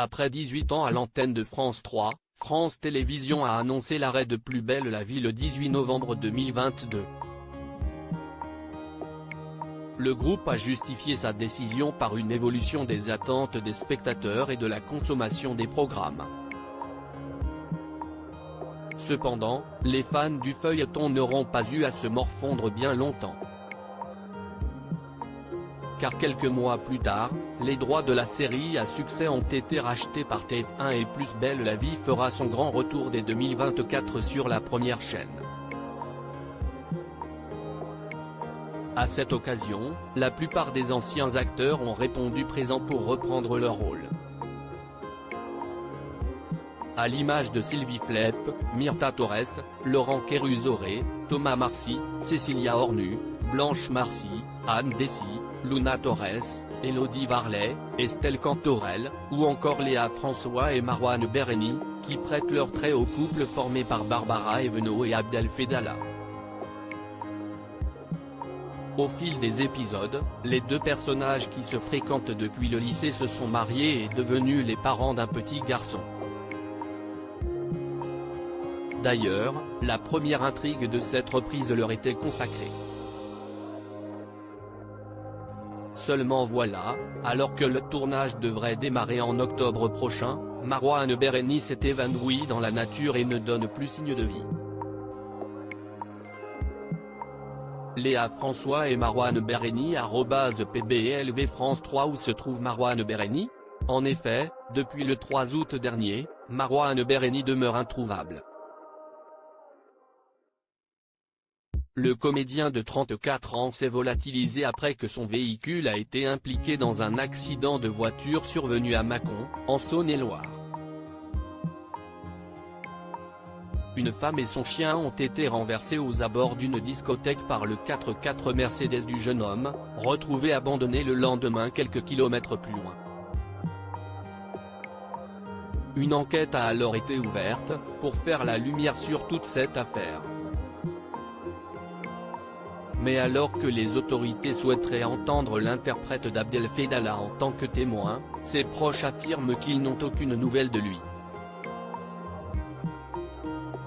Après 18 ans à l'antenne de France 3, France Télévisions a annoncé l'arrêt de Plus belle la vie le 18 novembre 2022. Le groupe a justifié sa décision par une évolution des attentes des spectateurs et de la consommation des programmes. Cependant, les fans du feuilleton n'auront pas eu à se morfondre bien longtemps. Car quelques mois plus tard, les droits de la série à succès ont été rachetés par TF1 et Plus belle la vie fera son grand retour dès 2024 sur la première chaîne. À cette occasion, la plupart des anciens acteurs ont répondu présents pour reprendre leur rôle. À l'image de Sylvie Flep, Myrtha Torres, Laurent Kéruzoré, Thomas Marcy, Cécilia Hornu, Blanche Marcy, Anne Dessy, Luna Torres, Élodie Varlet, Estelle Cantorel, ou encore Léa François et Marouane Bereni, qui prêtent leur trait au couple formé par Barbara Eveno et Abdel Fedala. Au fil des épisodes, les deux personnages qui se fréquentent depuis le lycée se sont mariés et devenus les parents d'un petit garçon. D'ailleurs, la première intrigue de cette reprise leur était consacrée. Seulement voilà, alors que le tournage devrait démarrer en octobre prochain, Marouane Bereni s'est évanoui dans la nature et ne donne plus signe de vie. Léa François et Marouane Bereni @PBLV France 3. Où se trouve Marouane Bereni? En effet, depuis le 3 août dernier, Marouane Bereni demeure introuvable. Le comédien de 34 ans s'est volatilisé après que son véhicule a été impliqué dans un accident de voiture survenu à Mâcon, en Saône-et-Loire. Une femme et son chien ont été renversés aux abords d'une discothèque par le 4x4 Mercedes du jeune homme, retrouvé abandonné le lendemain quelques kilomètres plus loin. Une enquête a alors été ouverte, pour faire la lumière sur toute cette affaire. Mais alors que les autorités souhaiteraient entendre l'interprète d'Abdel Fedala en tant que témoin, ses proches affirment qu'ils n'ont aucune nouvelle de lui.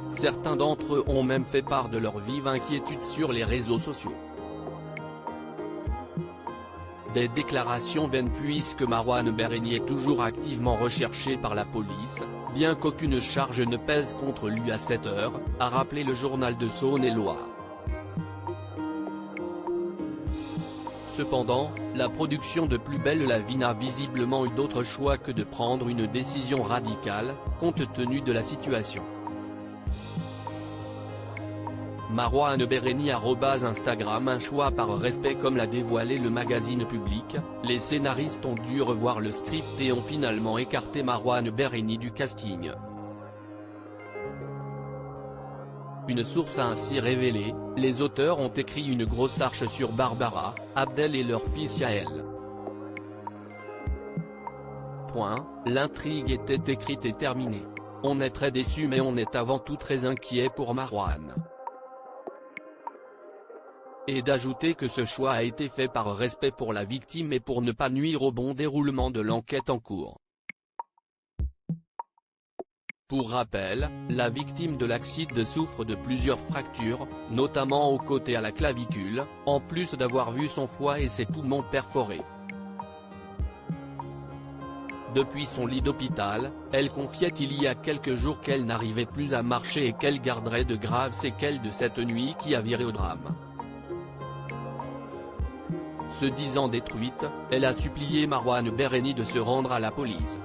Certains d'entre eux ont même fait part de leur vive inquiétude sur les réseaux sociaux. Des déclarations vaines puisque Marouane Bereni est toujours activement recherché par la police, bien qu'aucune charge ne pèse contre lui à cette heure, a rappelé le journal de Saône-et-Loire. Cependant, la production de Plus belle la vie n'a visiblement eu d'autre choix que de prendre une décision radicale, compte tenu de la situation. Marouane Bereni @Instagram. Un choix par respect, comme l'a dévoilé le magazine Public, les scénaristes ont dû revoir le script et ont finalement écarté Marouane Bereni du casting. Une source a ainsi révélé, les auteurs ont écrit une grosse arche sur Barbara, Abdel et leur fils Yael. L'intrigue était écrite et terminée. On est très déçu mais on est avant tout très inquiet pour Marouane. Et d'ajouter que ce choix a été fait par respect pour la victime et pour ne pas nuire au bon déroulement de l'enquête en cours. Pour rappel, la victime de l'accident souffre de plusieurs fractures, notamment au côté et à la clavicule, en plus d'avoir vu son foie et ses poumons perforés. Depuis son lit d'hôpital, elle confiait il y a quelques jours qu'elle n'arrivait plus à marcher et qu'elle garderait de graves séquelles de cette nuit qui a viré au drame. Se disant détruite, elle a supplié Marouane Bereni de se rendre à la police.